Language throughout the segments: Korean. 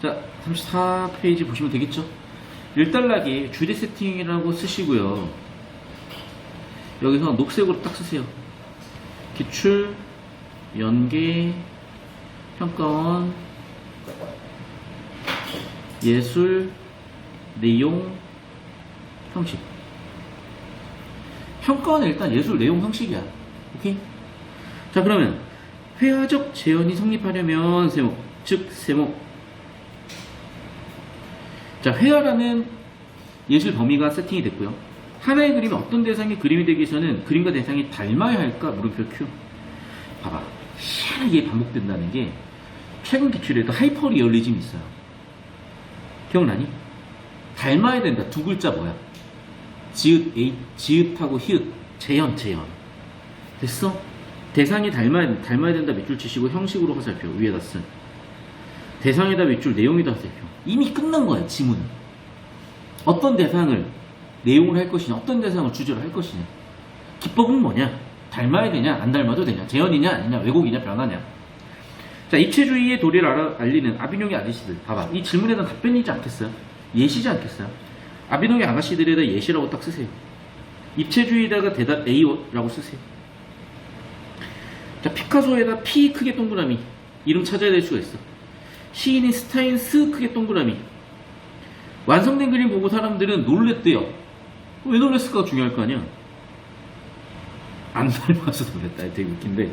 자, 34페이지 보시면 되겠죠? 1단락에 주제 세팅이라고 쓰시고요. 여기서 녹색으로 딱 쓰세요. 기출, 연계, 평가원, 예술, 내용, 형식. 평가원은 일단 예술, 내용, 형식이야. 오케이? 자, 그러면 회화적 재현이 성립하려면 세목, 즉 세목. 자, 회화라는 예술 범위가 세팅이 됐고요. 하나의 그림이 어떤 대상의 그림이 되기 위해서는 그림과 대상이 닮아야 할까? 물음표 Q. 봐봐. 희한하게 반복된다는 게 최근 기출에도 하이퍼 리얼리즘이 있어요. 기억나니? 닮아야 된다. 두 글자 뭐야? 지읒하고 히읗. 재현. 됐어? 대상이 닮아야 된다. 밑줄 치시고 형식으로 화살표. 위에다 쓴. 대상에다 밑줄, 내용에다 화살표. 이미 끝난 거야, 지문은. 어떤 대상을 내용을 할 것이냐, 어떤 대상을 주제로 할 것이냐. 기법은 뭐냐? 닮아야 되냐, 안 닮아도 되냐, 재현이냐, 아니냐, 왜곡이냐, 변화냐. 자, 입체주의의 도리를 알리는 아비뇽의 아저씨들. 봐봐. 이 질문에 대한 답변이지 않겠어요? 예시지 않겠어요? 아비뇽의 아가씨들에다 예시라고 딱 쓰세요. 입체주의에다가 대답 A라고 쓰세요. 자, 피카소에다 P 크게 동그라미. 이름 찾아야 될 수가 있어. 시인인 스타인스 크게 동그라미. 완성된 그림 보고 사람들은 놀랬대요. 왜 놀랬을까가 중요할 거 아니야? 안 닮아서 놀랬다. 되게 웃긴데.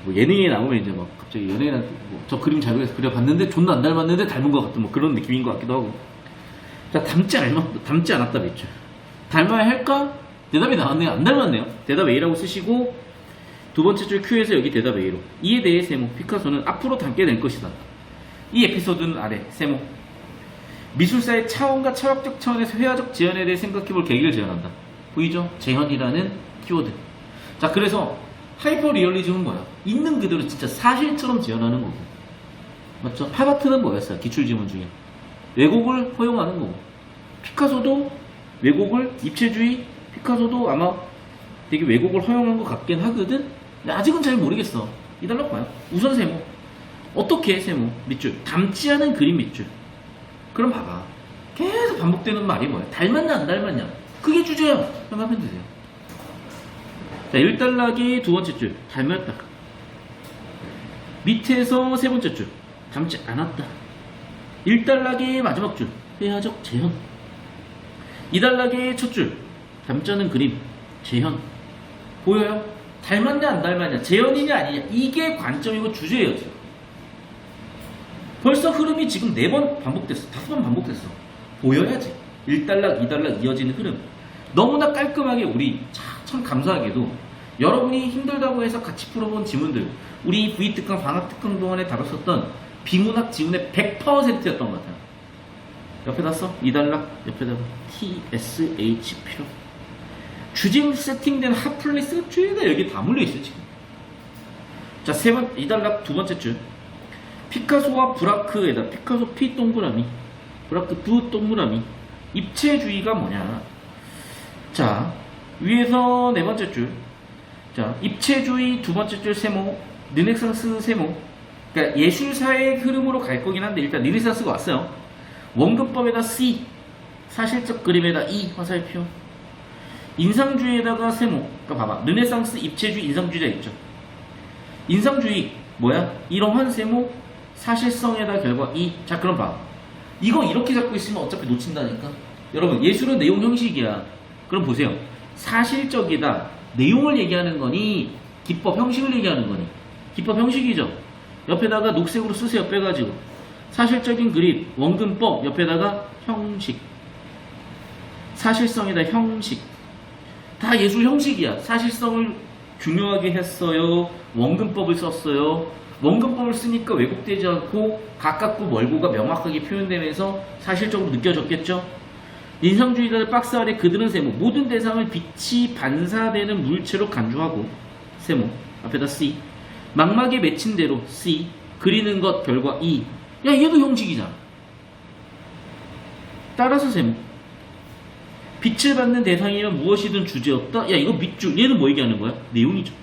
뭐 예능에 나오면 이제 막 갑자기 연예인한테 저 그림 잘 그려봤는데 존나 안 닮았는데 닮은 것 같은 뭐 그런 느낌인 것 같기도 하고. 자, 닮지 않았다 맺죠. 닮아야 할까? 대답이 나왔네요. 안 닮았네요. 대답 A라고 쓰시고 두 번째 줄 Q에서 여기 대답 A로. 이에 대해 세모. 피카소는 앞으로 닮게 될 것이다. 이 에피소드는 아래 세모. 미술사의 차원과 철학적 차원에서 회화적 재현에 대해 생각해볼 계기를 제안한다. 보이죠? 재현이라는 키워드. 자, 그래서 하이퍼 리얼리즘은 뭐야? 있는 그대로 진짜 사실처럼 재현하는 거고. 맞죠? 파바트는 뭐였어요? 기출지문 중에. 왜곡을 허용하는 거고. 피카소도 왜곡을, 입체주의, 피카소도 아마 되게 왜곡을 허용한 것 같긴 하거든? 근데 아직은 잘 모르겠어. 이달라 봐요. 우선 세모. 어떻게 세모? 밑줄. 닮지 않은 그림 밑줄. 그럼 봐봐. 계속 반복되는 말이 뭐야? 닮았냐 안 닮았냐? 그게 주제야. 생각하면 되세요. 자, 1단락의 두 번째 줄. 닮았다. 밑에서 세 번째 줄. 닮지 않았다. 1단락의 마지막 줄. 회화적 재현. 2단락의 첫 줄. 닮지 않은 그림. 재현. 보여요? 닮았냐 안 닮았냐? 재현이냐 아니냐? 이게 관점이고 주제예요. 지금. 벌써 흐름이 지금 4번 반복됐어. 5번 반복됐어. 보여야지. 1단락, 2단락 이어지는 흐름. 너무나 깔끔하게 우리 참 감사하게도 여러분이 힘들다고 해서 같이 풀어본 지문들, 우리 V특강, 방학특강 동안에 다뤘었던 비문학 지문의 100%였던 것 같아요. 옆에다 써. 2단락, 옆에다가 TSH 필요. 주제로 세팅된 핫플레이스가 죄다 여기 다 물려있어요, 지금. 자, 2단락 두 번째 줄. 피카소와 브라크에다 피카소 P 동그라미, 브라크 V 동그라미. 입체주의가 뭐냐? 자, 위에서 네 번째 줄. 자, 입체주의 두 번째 줄 세모, 르네상스 세모. 그러니까 예술사의 흐름으로 갈 거긴 한데 일단 르네상스가 왔어요. 원근법에다 C, 사실적 그림에다 E 화살표. 인상주의에다가 세모. 그러니까 봐봐. 르네상스, 입체주의, 인상주의가 있죠. 인상주의 뭐야? 이러한 세모, 사실성에다 결과 E. 자, 그럼 봐. 이거 이렇게 잡고 있으면 어차피 놓친다니까. 여러분, 예술은 내용 형식이야. 그럼 보세요. 사실적이다. 내용을 얘기하는 거니 기법 형식을 얘기하는 거니? 기법 형식이죠. 옆에다가 녹색으로 쓰세요. 빼가지고. 사실적인 그림, 원근법, 옆에다가 형식. 사실성에다 형식. 다 예술 형식이야. 사실성을 중요하게 했어요. 원근법을 썼어요. 원근법을 쓰니까 왜곡되지 않고 가깝고 멀고가 명확하게 표현되면서 사실적으로 느껴졌겠죠. 인상주의자들 박스 아래 그들은 세모. 모든 대상을 빛이 반사되는 물체로 간주하고 세모. 앞에다 C. 망막에 맺힌 대로 C. 그리는 것 결과 E. 야, 얘도 형식이잖아. 따라서 세모. 빛을 받는 대상이면 무엇이든 주제였다. 야, 이거 밑줄. 얘는 뭐 얘기하는 거야? 내용이죠.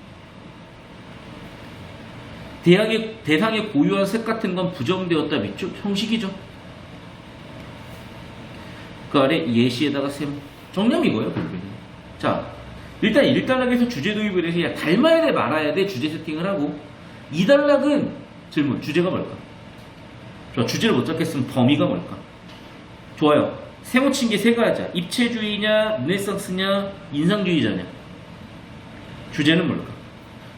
대상의 고유한 색 같은 건 부정되었다 밑줄 형식이죠. 그 아래 예시에다가 세모. 정리하면 이거예요, 결국에는. 자, 일단 1단락에서 주제 도입을 해서 야, 닮아야 돼, 말아야 돼, 주제 세팅을 하고, 2단락은 질문, 주제가 뭘까? 좋아, 주제를 못 잡겠으면 범위가 뭘까? 좋아요. 세모친 게 세 가지야. 입체주의냐, 르네상스냐, 인상주의자냐. 주제는 뭘까?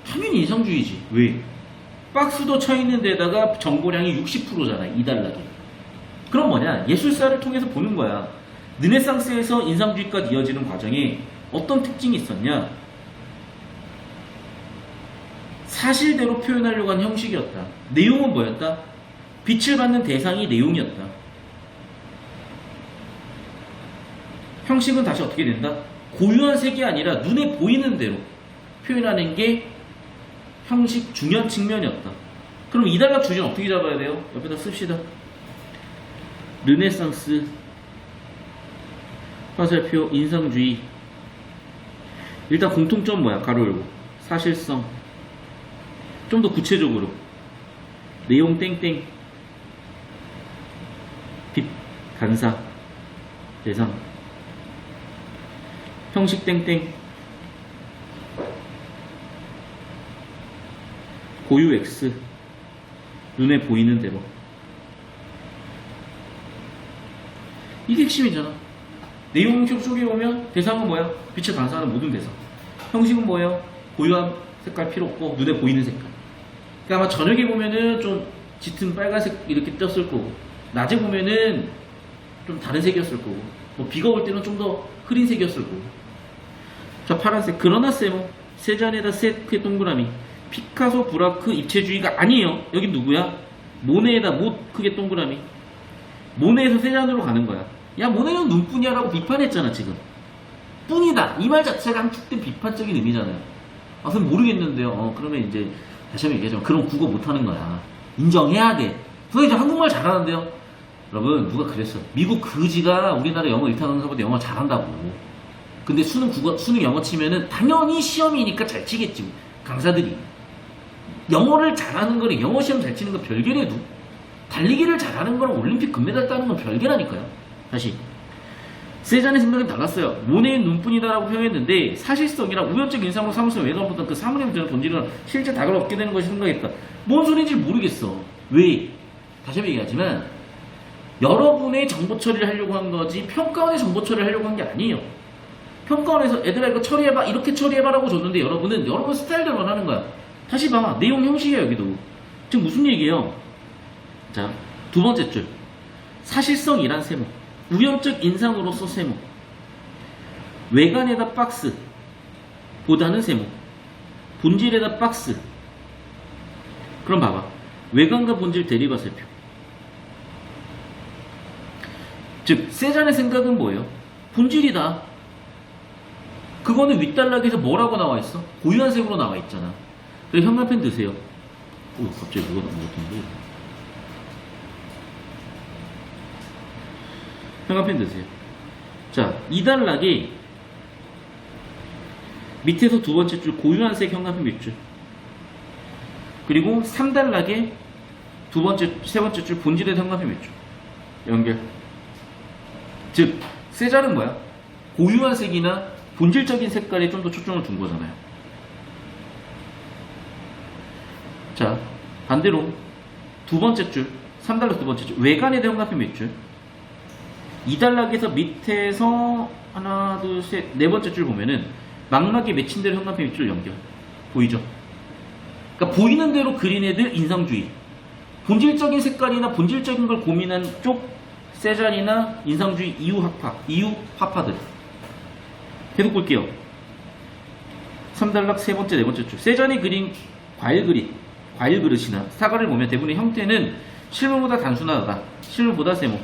당연히 인상주의지. 왜? 박스도 쳐있는 데다가 정보량이 60%잖아, 2단락이. 그럼 뭐냐? 예술사를 통해서 보는 거야. 르네상스에서 인상주의까지 이어지는 과정에 어떤 특징이 있었냐? 사실대로 표현하려고 한 형식이었다. 내용은 뭐였다? 빛을 받는 대상이 내용이었다. 형식은 다시 어떻게 된다? 고유한 색이 아니라 눈에 보이는 대로 표현하는 게 형식 중요한 측면이었다. 그럼 2단락 주제는 어떻게 잡아야 돼요? 옆에다 씁시다. 르네상스, 화살표, 인상주의. 일단 공통점 뭐야? 가로 열고. 사실성. 좀 더 구체적으로. 내용 땡땡. 빛, 간사, 대상. 형식 땡땡. 고유 X. 눈에 보이는 대로. 이게 핵심이잖아. 내용 형식 속에 보면 대상은 뭐야? 빛을 반사하는 모든 대상. 형식은 뭐예요? 고유한 색깔 필요 없고 눈에 보이는 색깔. 그러니까 아마 저녁에 보면은 좀 짙은 빨간색 이렇게 떴을 거고, 낮에 보면은 좀 다른 색이었을 거고, 뭐 비가 올 때는 좀 더 흐린 색이었을 거고. 자, 파란색. 그러나 세모. 세잔에다 세크의 동그라미. 피카소, 브라크, 입체주의가 아니에요. 여긴 누구야? 모네에다 못 크게 동그라미. 모네에서 세잔으로 가는 거야. 야, 모네는 눈뿐이야 라고 비판했잖아, 지금. 뿐이다. 이 말 자체가 함축된 비판적인 의미잖아요. 아, 그럼 모르겠는데요. 그러면 이제 다시 한번 얘기하자면 그럼 국어 못하는 거야. 인정해야 돼. 선생님, 한국말 잘하는데요. 여러분, 누가 그랬어. 미국 그지가 우리나라 영어 1탄 강사보다 영어 잘한다고. 근데 수능 영어 치면은 당연히 시험이니까 잘 치겠지. 강사들이. 영어를 잘하는 거는 영어 시험 잘 치는 건 별개래도 달리기를 잘하는 거랑 올림픽 금메달 따는 건 별개라니까요. 다시. 세잔의 생각은 달랐어요. 모네의 눈뿐이다라고 표현했는데 사실성이랑 우연적 인상으로 사물성을 외관보다 그 사물에 대한 본질은 실제 닭을 얻게 되는 것이 생각했다. 뭔 소리인지 모르겠어. 왜? 다시 한번 얘기하지만 여러분의 정보 처리를 하려고 한 거지 평가원의 정보 처리를 하려고 한 게 아니에요. 평가원에서 애들아 이거 처리해봐 이렇게 처리해봐라고 줬는데 여러분은 여러분 스타일대로만 하는 거야. 다시 봐. 내용 형식이야 여기도. 지금 무슨 얘기예요? 자, 두 번째 줄. 사실성이란 세모. 우연적 인상으로서 세모. 외관에다 박스 보다는 세모. 본질에다 박스. 그럼 봐봐. 외관과 본질 대립화살표. 즉 세잔의 생각은 뭐예요? 본질이다. 그거는 윗단락에서 뭐라고 나와 있어? 고유한 색으로 나와 있잖아. 그래서 형광펜 드세요. 오, 갑자기 뭐가 나왔던데? 형광펜 드세요. 자, 2단락이 밑에서 두 번째 줄 고유한 색 형광펜 밑줄. 그리고 3단락에 세 번째 줄 본질의 형광펜 밑줄. 연결. 즉, 세잔은 뭐야? 고유한 색이나 본질적인 색깔에 좀 더 초점을 둔 거잖아요. 자, 반대로 두 번째 줄, 3단락 두 번째 줄, 외관에 대한 형광펜 밑줄. 2단락에서 밑에서 하나, 둘, 셋, 네 번째 줄 보면은 망막에 맺힌 대로 형광펜 밑줄 연결. 보이죠? 그러니까 보이는 대로 그린 애들 인상주의. 본질적인 색깔이나 본질적인 걸 고민한 쪽 세잔이나 인상주의 이유 학파들. 계속 볼게요. 3단락 세 번째, 네 번째 줄. 세잔이 그린 과일 그릇이나 사과를 보면 대부분의 형태는 실물보다 단순하다. 실물보다 세모.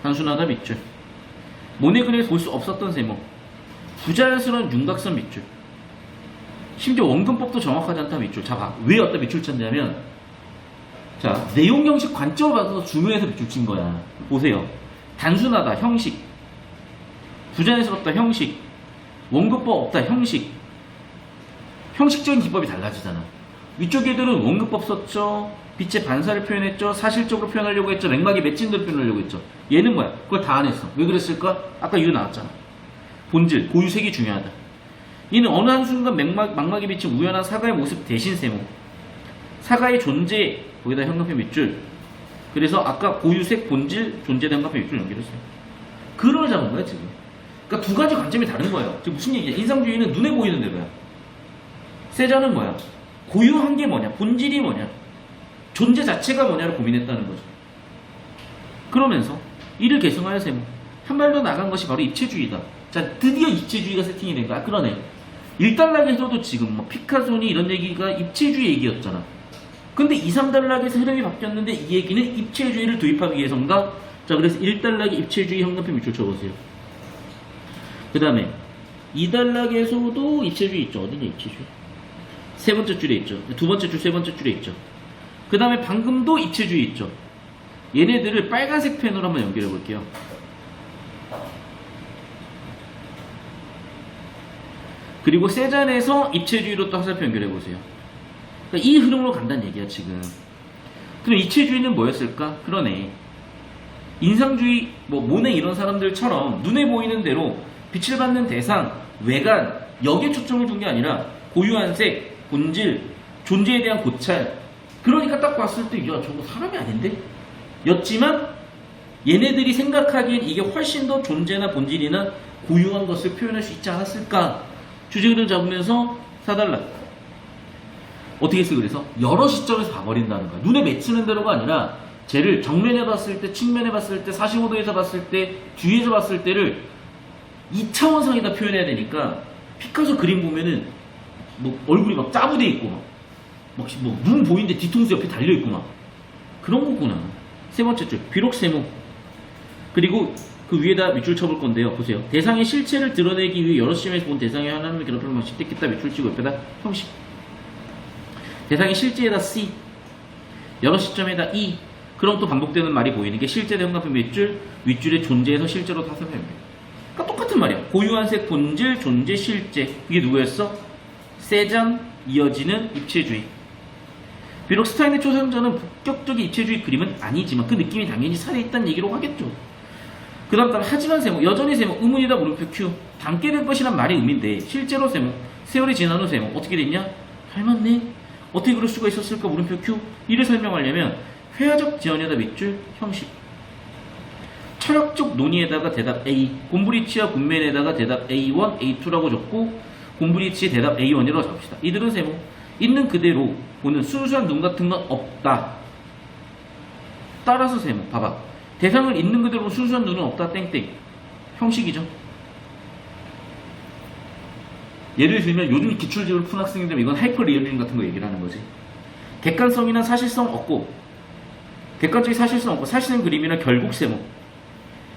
단순하다 밑줄. 모네 그림에서 볼 수 없었던 세모. 부자연스러운 윤곽선 밑줄. 심지어 원근법도 정확하지 않다 밑줄. 자, 봐. 왜 어떤 밑줄 쳤냐면, 자, 내용 형식 관점을 받아서 중요해서 밑줄 친 거야. 보세요. 단순하다, 형식. 부자연스럽다, 형식. 원근법 없다, 형식. 형식적인 기법이 달라지잖아. 위쪽 애들은 원근법 썼죠. 빛의 반사를 표현했죠. 사실적으로 표현하려고 했죠. 맥막의 맺힌 대로 표현하려고 했죠. 얘는 뭐야? 그걸 다 안 했어. 왜 그랬을까? 아까 이유 나왔잖아. 본질, 고유색이 중요하다. 이는 어느 한순간 망막에 비친 우연한 사과의 모습 대신 세모. 사과의 존재, 거기다 형광펜 밑줄. 그래서 아까 고유색, 본질, 존재에 형광펜 밑줄 연결했어요. 그걸 잡은 거야, 지금. 그러니까 두 가지 관점이 다른 거예요. 지금 무슨 얘기야? 인상주의는 눈에 보이는 대로야. 세자는 뭐야? 고유한 게 뭐냐? 본질이 뭐냐? 존재 자체가 뭐냐를 고민했다는 거죠. 그러면서 이를 계승하여 세모. 한 발 더 나간 것이 바로 입체주의다. 자, 드디어 입체주의가 세팅이 된 거야. 그러네. 일단락에서도 지금 뭐 피카소니 이런 얘기가 입체주의 얘기였잖아. 근데 2, 3단락에서 흐름이 바뀌었는데 이 얘기는 입체주의를 도입하기 위해서인가? 자, 그래서 1단락에 입체주의 형광펜 밑줄 쳐보세요. 그 다음에 2단락에서도 입체주의 있죠. 어디냐 입체주의? 세 번째 줄에 있죠. 두 번째 줄, 세 번째 줄에 있죠. 그 다음에 방금도 입체주의 있죠. 얘네들을 빨간색 펜으로 한번 연결해 볼게요. 그리고 세잔에서 입체주의로 또 화살표 연결해 보세요. 그러니까 이 흐름으로 간다는 얘기야 지금. 그럼 입체주의는 뭐였을까? 그러네. 인상주의, 뭐 모네 이런 사람들처럼 눈에 보이는 대로 빛을 받는 대상, 외관, 여기에 초점을 둔 게 아니라 고유한 색, 본질, 존재에 대한 고찰. 그러니까 딱 봤을 때 야 저거 사람이 아닌데? 였지만 얘네들이 생각하기엔 이게 훨씬 더 존재나 본질이나 고유한 것을 표현할 수 있지 않았을까? 주제를 잡으면서 4단락. 어떻게 했어? 그래서 여러 시점에서 봐버린다는 거야. 눈에 맺히는 대로가 아니라 쟤를 정면에 봤을 때, 측면에 봤을 때, 45도에서 봤을 때, 뒤에서 봤을 때를 2차원상에다 표현해야 되니까 피카소 그림 보면은 뭐 얼굴이 막 짜부돼 있고 막 눈 보이는데 뒤통수 옆에 달려 있고 막 그런 거구나. 세 번째 줄 비록 세모. 그리고 그 위에다 밑줄 쳐볼 건데요. 보세요. 대상의 실체를 드러내기 위해 여러 시점에서 본 대상의 하나님을 괴롭히는 방식 뜯겠다 밑줄 치고 옆에다 형식. 대상의 실제에다 C, 여러 시점에다 E. 그럼 또 반복되는 말이 보이는 게 실제 대형광펜 밑줄, 윗줄의 존재에서 실제로 타설합니다. 그러니까 똑같은 말이야. 고유한 색, 본질, 존재, 실제. 이게 누구였어? 세잔, 이어지는 입체주의. 비록 스타인의 초상전은 본격적인 입체주의 그림은 아니지만 그 느낌이 당연히 살아있다는 얘기로 하겠죠. 그 다음 하지만 세모, 여전히 세모, 의문이다 물음표 Q. 닮게 될 것이란 말이 의미인데 실제로 세모, 세월이 지난 후 세모 어떻게 됐냐? 닮았네? 어떻게 그럴 수가 있었을까? 물음표 Q. 이를 설명하려면 회화적 지연에다 밑줄 형식, 철학적 논의에다가 대답 A, 곰브리치와 군맨에다가 대답 A1, A2라고 적고 곰브리치의 대답 A1이라고 잡읍시다. 이들은 세모, 있는 그대로 보는 순수한 눈 같은 건 없다. 따라서 세모, 봐봐. 대상을 있는 그대로 보는 순수한 눈은 없다. 땡땡. 형식이죠. 예를 들면 요즘 기출집을 푼 학생들 이건 하이퍼 리얼리즘 같은 거 얘기를 하는 거지. 객관성이나 사실성 없고, 객관적인 사실성 없고 사실은 그림이나 결국 세모.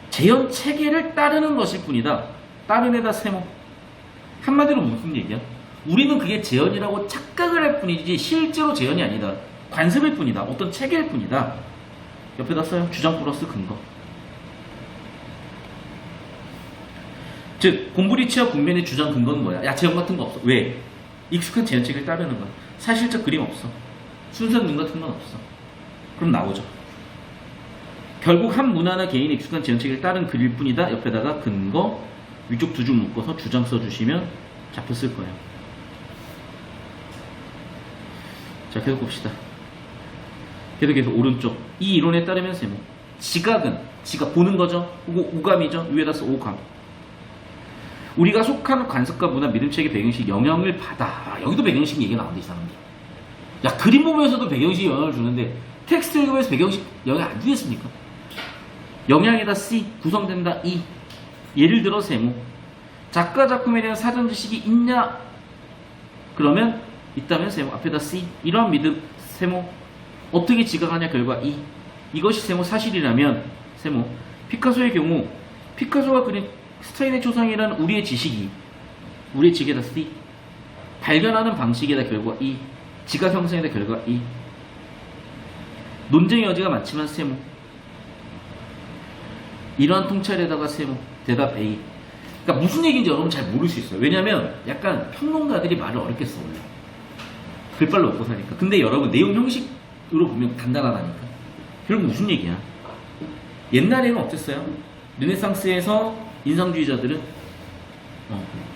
재현 체계를 따르는 것일 뿐이다. 따르네다 세모. 한마디로 무슨 얘기야? 우리는 그게 재현이라고 착각을 할 뿐이지 실제로 재현이 아니다. 관습일 뿐이다. 어떤 체계일 뿐이다. 옆에다 써요. 주장 플러스 근거. 즉 곰브리치와 군맨의 주장 근거는 뭐야? 야 재현 같은 거 없어. 왜? 익숙한 재현 체계를 따르는 거야. 사실적 그림 없어. 순수한 눈 같은 건 없어. 그럼 나오죠. 결국 한 문화나 개인의 익숙한 재현 체계를 따른 글일 뿐이다. 옆에다가 근거, 위쪽 두 줄 묶어서 주장 써주시면 잡혔을 거예요. 자, 계속 봅시다. 계속 오른쪽. 이 이론에 따르면 세모. 지각은, 지각 보는 거죠. 그리고 오감이죠. 위에다 써 오감. 우리가 속한 관습과 문화, 믿음체계, 배경식 영향을 받아. 여기도 배경식 얘기가 나온다, 이 사람들. 야, 그림 보면서도 배경식 영향을 주는데 텍스트 읽으면서 배경식 영향 안 주겠습니까? 영향에다 C, 구성된다 E. 예를 들어 세모. 작가 작품에 대한 사전 지식이 있냐? 그러면 있다면 세모. 앞에다 C. 이러한 믿음 세모. 어떻게 지각하냐? 결과 E. 이것이 세모 사실이라면 세모. 피카소의 경우 피카소가 그린 스타인의 초상이라는 우리의 지식이 우리의 지식에다 C. 발견하는 방식에다 결과 E. 지각 형성에다 결과 E. 논쟁의 여지가 많지만 세모. 이러한 통찰에다가 세모. 대답 A. 그러니까 무슨 얘기인지 여러분 잘 모를 수 있어요. 왜냐면 약간 평론가들이 말을 어렵게 써 원래. 글빨로 먹고 사니까. 근데 여러분 내용 형식으로 보면 간단하다니까. 결국 무슨 얘기야? 옛날에는 어땠어요? 르네상스에서 인상주의자들은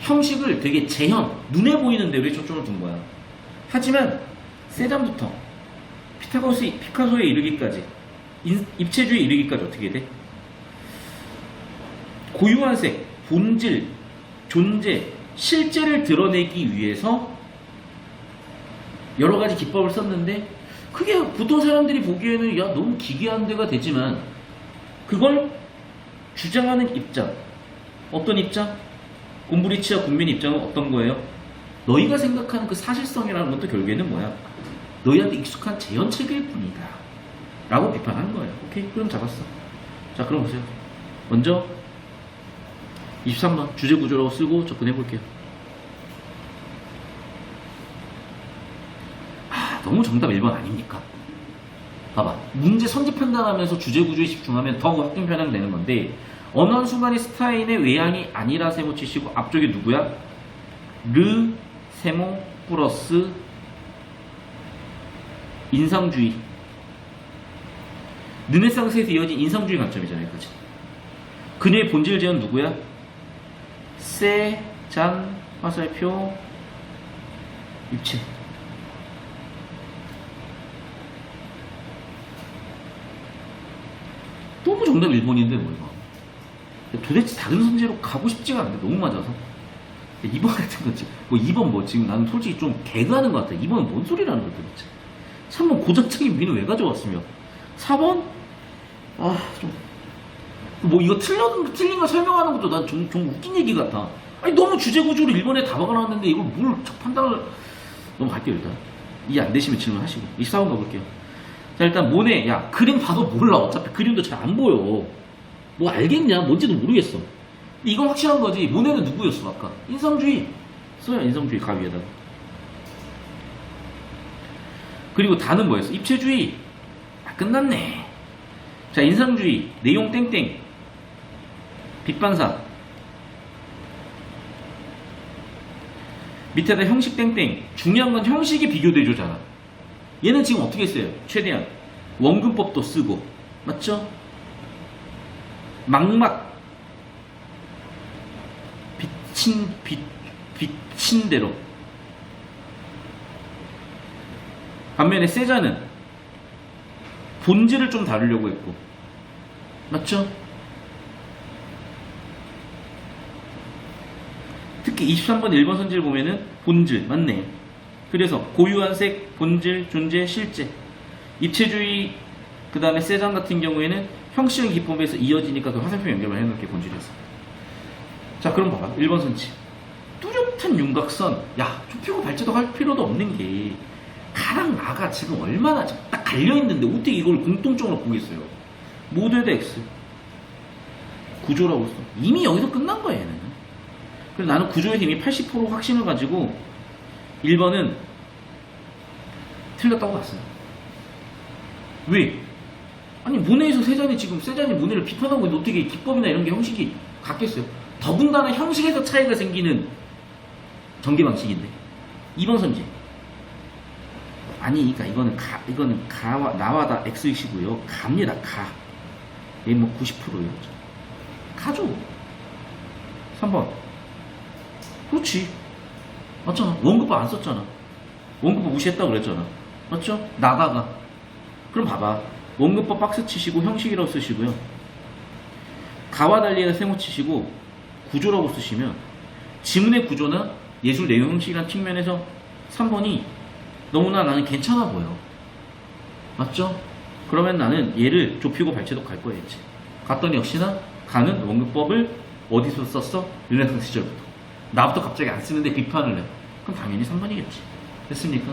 형식을 되게 재현, 눈에 보이는 대로에 초점을 둔 거야. 하지만 세잔부터 피카소에 이르기까지, 입체주의에 이르기까지 어떻게 돼? 고유한 색, 본질, 존재, 실제를 드러내기 위해서 여러 가지 기법을 썼는데, 그게 보통 사람들이 보기에는 야 너무 기괴한 데가 되지만, 그걸 주장하는 입장, 어떤 입장? 곰브리치와 군민의 입장은 어떤 거예요? 너희가 생각하는 그 사실성이라는 것도 결국에는 뭐야? 너희한테 익숙한 재현책일 뿐이다 라고 비판하는 거예요. 오케이? 그럼 잡았어. 자, 그럼 보세요. 먼저 23번 주제구조라고 쓰고 접근해 볼게요. 너무 정답 1번 아닙니까? 봐봐. 문제 선지 판단하면서 주제구조에 집중하면 더 확정 편향되는 건데, 어느 한 순간이 스타인의 외향이 아니라 세모 치시고 앞쪽에 누구야? 르 세모 플러스 인상주의. 르네상스에서 이어진 인상주의 관점이잖아요. 그치? 그녀의 본질 제은 누구야? 세잔 화살표 입체. 너무 정답 1번인데 뭐 이거. 도대체 다른 선제로 가고 싶지가 않은데 너무 맞아서. 2번 같은 거지. 뭐 2번 뭐 지금 나는 솔직히 좀 개그하는 것 같아. 2번은 뭔 소리라는 거야 도대체. 3번 고전적인 미는 왜 가져왔으며. 4번 뭐 이거 틀린 거 설명하는 것도 난 좀 웃긴 얘기 같아. 아니 너무 주제 구조로 1번에 다 박아놨는데 이걸 뭘 판단을. 넘어갈게요 일단. 이해 안 되시면 질문하시고. 24번 가볼게요. 자, 일단 모네. 야 그림 봐도 몰라. 어차피 그림도 잘 안 보여. 뭐 알겠냐? 뭔지도 모르겠어. 이건 확실한 거지. 모네는 누구였어 아까? 인상주의 써요. 인상주의 가위에다가. 그리고 다는 뭐였어? 입체주의. 끝났네. 자, 인상주의 내용 땡땡 빛반사 밑에다 형식 땡땡. 중요한 건 형식이 비교대조잖아. 얘는 지금 어떻게 써요? 최대한 원근법도 쓰고, 맞죠? 막막 비친 대로. 반면에 세자는 본질을 좀 다루려고 했고, 맞죠? 특히 23번 1번 선지를 보면은 본질, 맞네. 그래서 고유한 색, 본질, 존재, 실제. 입체주의 그 다음에 세잔 같은 경우에는 형식의 기법에서 이어지니까 그 화살표 연결을 해놓게 본질이었어. 자, 그럼 봐봐. 1번 선지. 뚜렷한 윤곽선. 야, 좁히고 발제도 할 필요도 없는 게, 가랑 나가 지금 얼마나 딱 갈려있는데 어떻게 이걸 공통점으로 보겠어요. 모두에다 X. 구조라고 써. 이미 여기서 끝난 거야, 얘는. 그래서 나는 구조에서 이미 80% 확신을 가지고 1번은 틀렸다고 봤어요. 왜? 아니 모네에서 세잔이 지금 세잔이 모네를 비판하고 있는데 어떻게 기법이나 이런 게 형식이 같겠어요? 더군다나 형식에서 차이가 생기는 전개 방식인데. 2번 선지. 아니 그러니까 이거는 가와 나와 다 X이시고요. 갑니다. 가. 얘 뭐 90%예요. 가죠. 3번. 그렇지. 맞잖아. 원급법 안 썼잖아. 원급법 무시했다고 그랬잖아. 맞죠? 나가가. 그럼 봐봐. 원근법 박스 치시고 형식이라고 쓰시고요. 가와 달리에다 세모 치시고 구조라고 쓰시면 지문의 구조나 예술 내용 형식이라는 측면에서 3번이 너무나 나는 괜찮아 보여. 맞죠? 그러면 나는 얘를 좁히고 발제도 갈 거야 했지. 갔더니 역시나 가는 원근법을 어디서 썼어? 르네상스 시절부터. 나부터 갑자기 안 쓰는데 비판을 해. 그럼 당연히 3번이겠지. 됐습니까?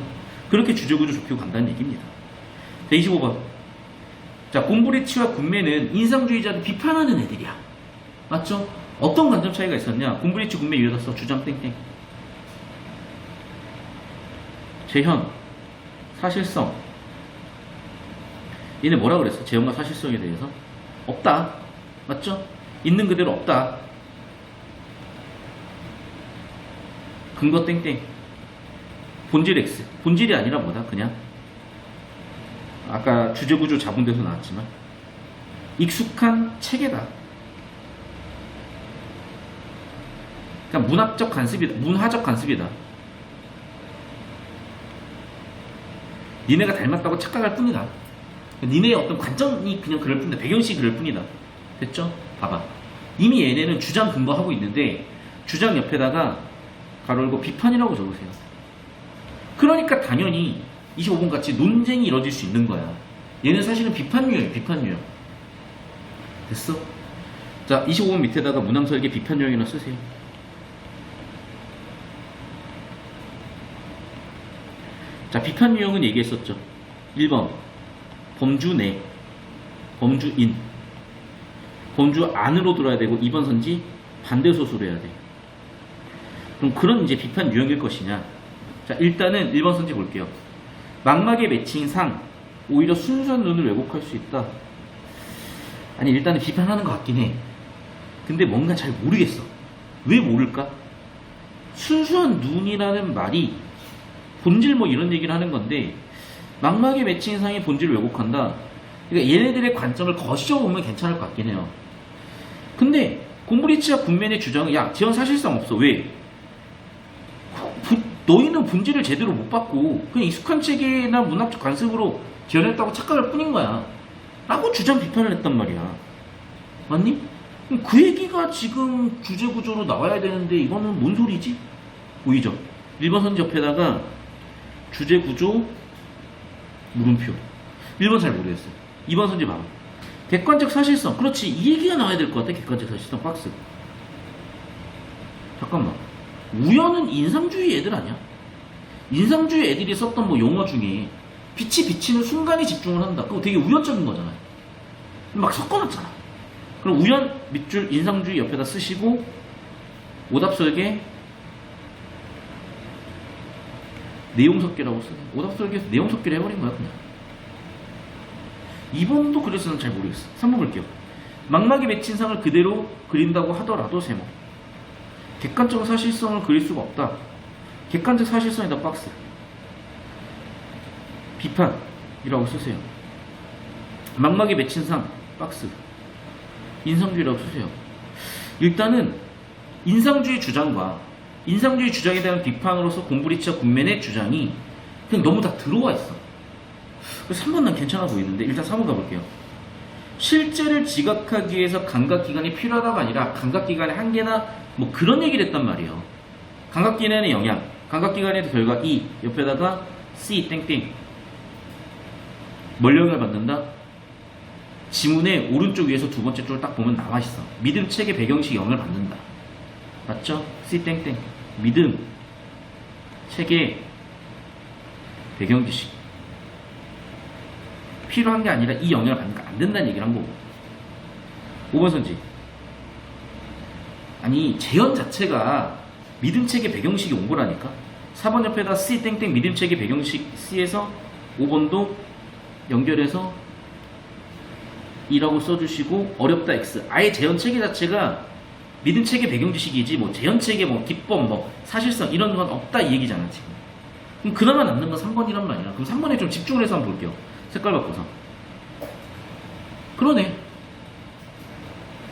그렇게 주제구조 좁히고 간다는 얘기입니다. 자, 25번. 자, 곰브리치와 군매는 인상주의자를 비판하는 애들이야. 맞죠? 어떤 관점 차이가 있었냐? 곰브리치, 군매 위에다 써. 주장 땡땡. 재현, 사실성. 얘네 뭐라 그랬어? 재현과 사실성에 대해서? 없다. 맞죠? 있는 그대로 없다. 근거 땡땡. 본질 X. 본질이 아니라 뭐다? 그냥 아까 주제구조 자본대에서 나왔지만 익숙한 체계다. 그러니까 문화적 관습이다. 니네가 닮았다고 착각할 뿐이다. 니네의 어떤 관점이 그냥 그럴 뿐이다. 배경식이 그럴 뿐이다. 됐죠? 봐봐. 이미 얘네는 주장 근거하고 있는데 주장 옆에다가 가로 열고 비판이라고 적으세요. 그러니까 당연히 25번 같이 논쟁이 이루어질 수 있는 거야. 얘는 사실은 비판유형이에요. 비판유형. 됐어? 자, 25번 밑에다가 문항설계 비판유형이나 쓰세요. 자, 비판유형은 얘기했었죠. 1번 범주 내, 범주인, 범주 안으로 들어야 되고 2번 선지 반대소수로 해야 돼. 그럼 그런 이제 비판 유형일 것이냐. 자, 일단은 1번 선지 볼게요. 망막의 매칭상 오히려 순수한 눈을 왜곡할 수 있다. 아니, 일단은 비판하는 것 같긴 해. 근데 뭔가 잘 모르겠어. 왜 모를까? 순수한 눈이라는 말이 본질 뭐 이런 얘기를 하는 건데 망막의 매칭상이 본질을 왜곡한다. 그러니까 얘네들의 관점을 거시어 보면 괜찮을 것 같긴 해요. 근데 곰브리치와 군맨의 주장은 야, 지연 사실상 없어. 왜? 너희는 본질을 제대로 못 받고 그냥 익숙한 체계나 문학적 관습으로 지연했다고 착각할 뿐인 거야 라고 주장 비판을 했단 말이야. 맞니? 그럼 그 얘기가 지금 주제 구조로 나와야 되는데 이거는 뭔 소리지? 보이죠? 1번 선지 옆에다가 주제 구조 물음표. 1번 잘 모르겠어. 2번 선지 봐봐. 객관적 사실성. 그렇지. 이 얘기가 나와야 될 것 같아. 객관적 사실성 박스. 잠깐만. 우연은 인상주의 애들 아니야? 인상주의 애들이 썼던 뭐 용어 중에 빛이 비치는 순간에 집중을 한다. 그거 되게 우연적인 거잖아. 막 섞어놨잖아. 그럼 우연 밑줄 인상주의 옆에다 쓰시고 오답 설계 내용 섞기라고 쓰네. 오답 설계에서 내용 섞기를 해버린 거야 그냥. 2번도 그래서 난 잘 모르겠어. 3번 볼게요. 망막의 매친상을 그대로 그린다고 하더라도 세모. 객관적 사실성을 그릴 수가 없다. 객관적 사실성이다 박스. 비판이라고 쓰세요. 망막의 매친상 박스. 인상주의라고 쓰세요. 일단은 인상주의 주장과 인상주의 주장에 대한 비판으로서 곰브리치와 군맨의 주장이 그냥 너무 다 들어와 있어. 그래서 3번 난 괜찮아 보이는데 일단 3번 가볼게요. 실제를 지각하기 위해서 감각기관이 필요하다가 아니라 감각기관의 한계나 뭐 그런 얘기를 했단 말이에요. 감각기관의 영향, 감각기관의 결과 E 옆에다가 C 땡땡 뭘 영향을 받는다? 지문의 오른쪽 위에서 두 번째 줄 딱 보면 나와 있어. 믿음 체계 배경식 영향을 받는다. 맞죠? C 땡땡 믿음 체계 배경지식 필요한 게 아니라 이 영향을 받으니까 안 된다는 얘기를 한 거고. 5번 선지. 아니 재현 자체가 믿음체계 배경식이 온 거라니까. 4번 옆에다 C 땡땡 믿음체계 배경식 C에서 5번도 연결해서 E라고 써주시고 어렵다 X. 아예 재현체계 자체가 믿음체계 배경지식이지 뭐 재현체계 뭐 기법 뭐 사실성 이런 건 없다 이 얘기잖아 지금. 그럼 그나마 남는 건 3번이란 말이야. 그럼 3번에 좀 집중을 해서 한번 볼게요. 색깔 바꿔서. 그러네.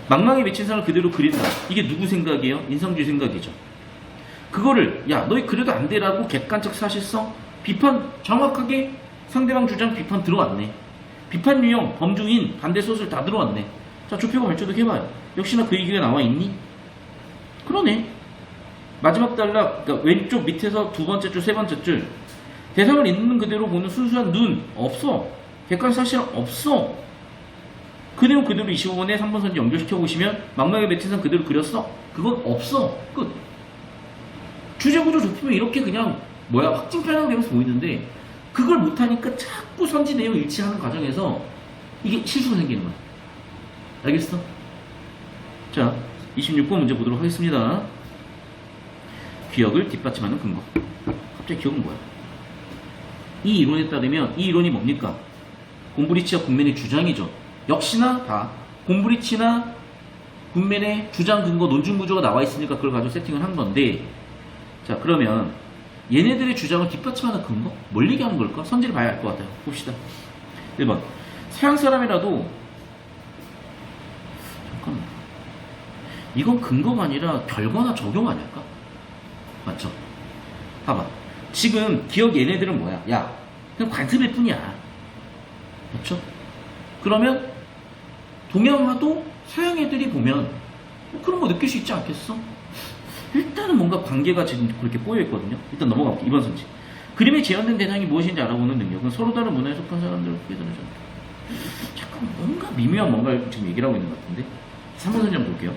망망의 매친상을 그대로 그린다. 이게 누구 생각이에요? 인상주의 생각이죠. 그거를 야 너희 그래도 안 되라고 객관적 사실성 비판 정확하게 상대방 주장 비판 들어왔네. 비판 유형 범주인 반대 소설 다 들어왔네. 자 좁히고 발전도 해봐요. 역시나 그 얘기가 나와 있니? 그러네. 마지막 단락 그러니까 왼쪽 밑에서 두 번째 줄 세 번째 줄 대상을 있는 그대로 보는 순수한 눈 없어. 객관 사실은 없어. 그 내용 그대로 25번에 3번 선지 연결시켜 보시면 망망의 매친상 그대로 그렸어? 그건 없어. 끝. 주제 구조 좁히면 이렇게 그냥 뭐야 확증 편향되면서 보이는데 그걸 못하니까 자꾸 선지 내용 일치하는 과정에서 이게 실수가 생기는 거야. 알겠어? 자 26번 문제 보도록 하겠습니다. 기억을 뒷받침하는 근거. 갑자기 기억은 뭐야? 이 이론에 따르면 이 이론이 뭡니까? 곰브리치와 군맨의 주장이죠. 역시나 다 곰브리치나 군맨의 주장 근거 논증 구조가 나와 있으니까 그걸 가지고 세팅을 한 건데 자 그러면 얘네들의 주장을 뒷받침하는 근거? 뭘 얘기하는 걸까? 선지를 봐야 알 것 같아요. 봅시다. 1번. 서양 사람이라도, 잠깐만. 이건 근거가 아니라 결과나 적용 아닐까? 맞죠? 봐봐. 지금 기억 얘네들은 뭐야? 야, 그냥 관습일 뿐이야. 맞죠? 그러면 동양화도 서양 애들이 보면 뭐 그런 거 느낄 수 있지 않겠어? 일단은 뭔가 관계가 지금 그렇게 꼬여있거든요. 일단 넘어가 볼게요. 2번 선지. 그림에 재현된 대상이 무엇인지 알아보는 능력은 서로 다른 문화에 속한 사람들을 포개되는 잠깐 뭔가 미묘한 뭔가를 지금 얘기를 하고 있는 것 같은데. 3번 선지 한번 볼게요.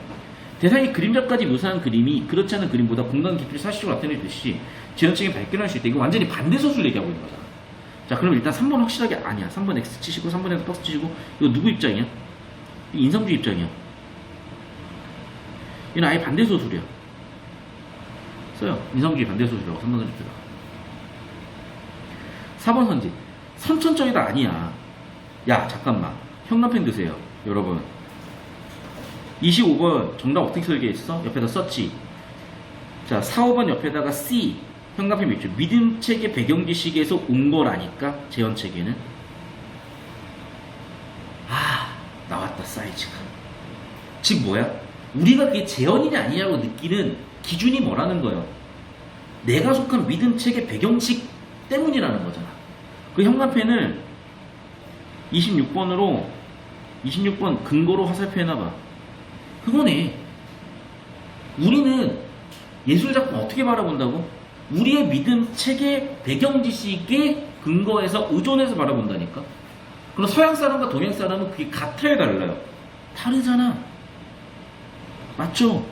대상이 그림자까지 묘사한 그림이 그렇지 않은 그림보다 공간 깊이를 사실적으로 나타내듯이 재현층이 발견할 수 있다. 이거 완전히 반대 서술을 얘기하고 있는 거잖아. 자, 그럼 일단 3번 확실하게 아니야. 3번 X 치시고 3번에서 박스 치시고. 이거 누구 입장이야? 이거 인성주의 입장이야. 이건 아예 반대 서술이야. 써요. 인성주의 반대 서술이라고 3번 선지 들어가. 4번 선지. 선천적이다 아니야. 야, 잠깐만. 형광펜 드세요. 여러분. 25번 정답 어떻게 설계했어? 옆에다 썼지. 자, 4, 5번 옆에다가 C. 형광펜 밑줄. 믿음책의 배경지식에서 온 거라니까. 재현책에는. 아, 나왔다 사이즈가. 즉 뭐야? 우리가 그게 재현이냐 아니냐고 느끼는 기준이 뭐라는 거예요? 내가 속한 믿음책의 배경식 때문이라는 거잖아. 그 형광펜을 26번으로 26번 근거로 화살표 해놔봐. 그거네. 우리는 예술작품 어떻게 바라본다고? 우리의 믿음책의 배경지식에 근거해서 의존해서 바라본다니까. 그럼 서양 사람과 동양 사람은 그게 같아요 달라요? 다르잖아. 맞죠?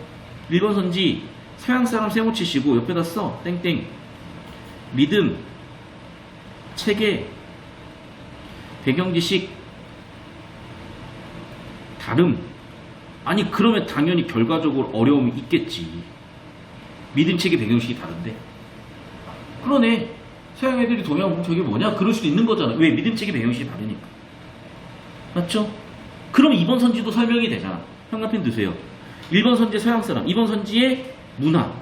1번 선지 서양 사람 세모 치시고 옆에다 써. 땡땡. 믿음 책의 배경지식 다름. 아니 그러면 당연히 결과적으로 어려움이 있겠지. 믿음 책의 배경식이 다른데. 그러네. 서양 애들이 동양 보면 저게 뭐냐? 그럴 수도 있는 거잖아. 왜? 믿음 책의 배경식이 다르니까. 맞죠? 그럼 2번 선지도 설명이 되잖아. 형광펜 드세요. 1번 선지 서양 사람, 2번 선지의 문화.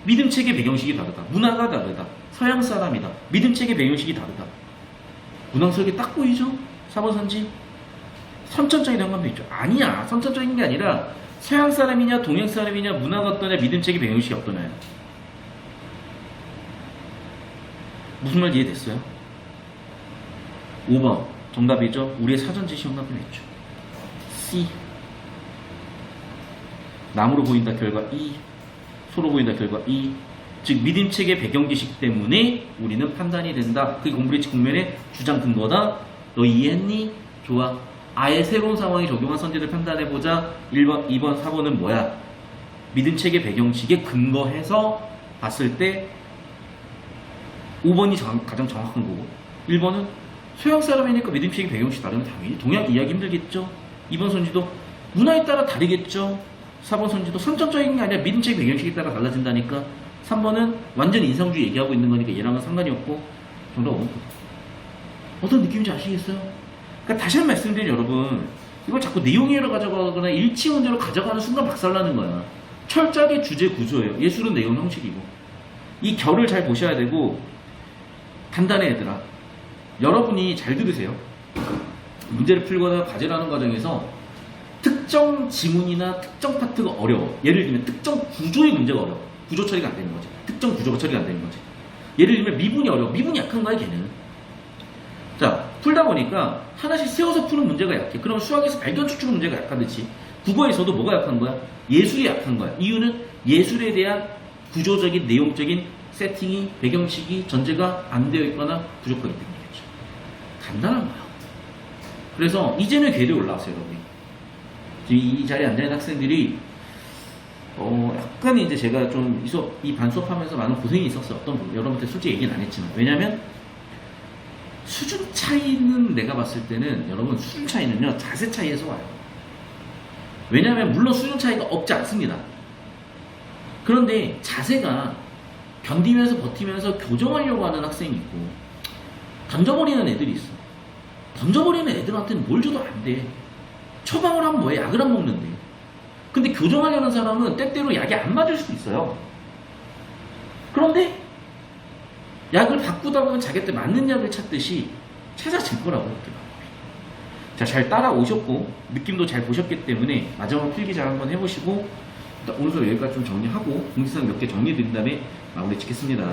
믿음 책의 배경식이 다르다. 문화가 다르다. 서양 사람이다. 믿음 책의 배경식이 다르다. 문항 설계 딱 보이죠? 4번 선지. 선천적인 형광펜 있죠. 아니야. 선천적인 게 아니라 서양 사람이냐 동양 사람이냐 문화가 어떠냐 믿음 책의 배경식이 어떠냐. 무슨 말 이해됐어요? 5번 정답이죠. 우리의 사전 지시 형광펜 있죠. C. 나무로 보인다 결과 E. 소로 보인다 결과 E. 즉 믿음책의 배경지식 때문에 우리는 판단이 된다. 그게 공브리치 국면의 주장 근거다. 너 이해했니? 좋아. 아예 새로운 상황에 적용한 선지를 판단해보자. 1번, 2번, 4번은 뭐야? 믿음책의 배경식에 근거해서 봤을 때 5번이 가장 정확한 거고 1번은 서양 사람이니까 믿음책의 배경식이 다르면 당연히 동양 이해하기 힘들겠죠. 2번 선지도 문화에 따라 다르겠죠. 4번 선지도 선천적인 게 아니라 믿음책의 배경식에 따라 달라진다니까. 3번은 완전 인성주의 얘기하고 있는 거니까 얘랑은 상관이 없고 정답 5번. 어떤 느낌인지 아시겠어요? 그러니까 다시 한 번 말씀드린 여러분, 이걸 자꾸 내용이로 가져가거나 일치 문제로 가져가는 순간 박살나는 거야. 철저하게 주제 구조예요. 예술은 내용 형식이고. 이 결을 잘 보셔야 되고 단단해 얘들아. 여러분이 잘 들으세요. 문제를 풀거나 과제를 하는 과정에서 특정 지문이나 특정 파트가 어려워. 예를 들면 특정 구조의 문제가 어려워. 구조 처리가 안 되는 거지. 특정 구조가 처리가 안 되는 거지. 예를 들면 미분이 어려워. 미분이 약한 거야 걔는. 자, 풀다 보니까 하나씩 세워서 푸는 문제가 약해. 그럼 수학에서 발견 추출 문제가 약하듯이 국어에서도 뭐가 약한 거야? 예술이 약한 거야. 이유는 예술에 대한 구조적인 내용적인 세팅이 배경식이 전제가 안 되어 있거나 부족하기 때문이겠죠. 간단한 거야. 그래서 이제는 궤도에 올라왔어요 여러분이. 이 자리에 앉아있는 학생들이 약간 이제 제가 좀 이 반 수업하면서 많은 고생이 있었어요. 여러분한테 솔직히 얘기는 안 했지만. 왜냐면 수준 차이는 내가 봤을 때는 여러분 수준 차이는요 자세 차이에서 와요. 왜냐하면 물론 수준 차이가 없지 않습니다. 그런데 자세가 견디면서 버티면서 교정하려고 하는 학생이 있고 던져버리는 애들이 있어. 던져버리는 애들한테는 뭘 줘도 안 돼. 처방을 하면 뭐해? 약을 안 먹는데. 근데 교정하려는 사람은 때때로 약이 안 맞을 수도 있어요. 그런데 약을 바꾸다 보면 자기한테 맞는 약을 찾듯이 찾아질 거라고 그렇게 말합니다. 자, 잘 따라오셨고 느낌도 잘 보셨기 때문에 마지막 필기 잘 한번 해보시고 오늘 수업 여기까지 좀 정리하고 공지사항 몇 개 정리해드린 다음에 마무리 짓겠습니다.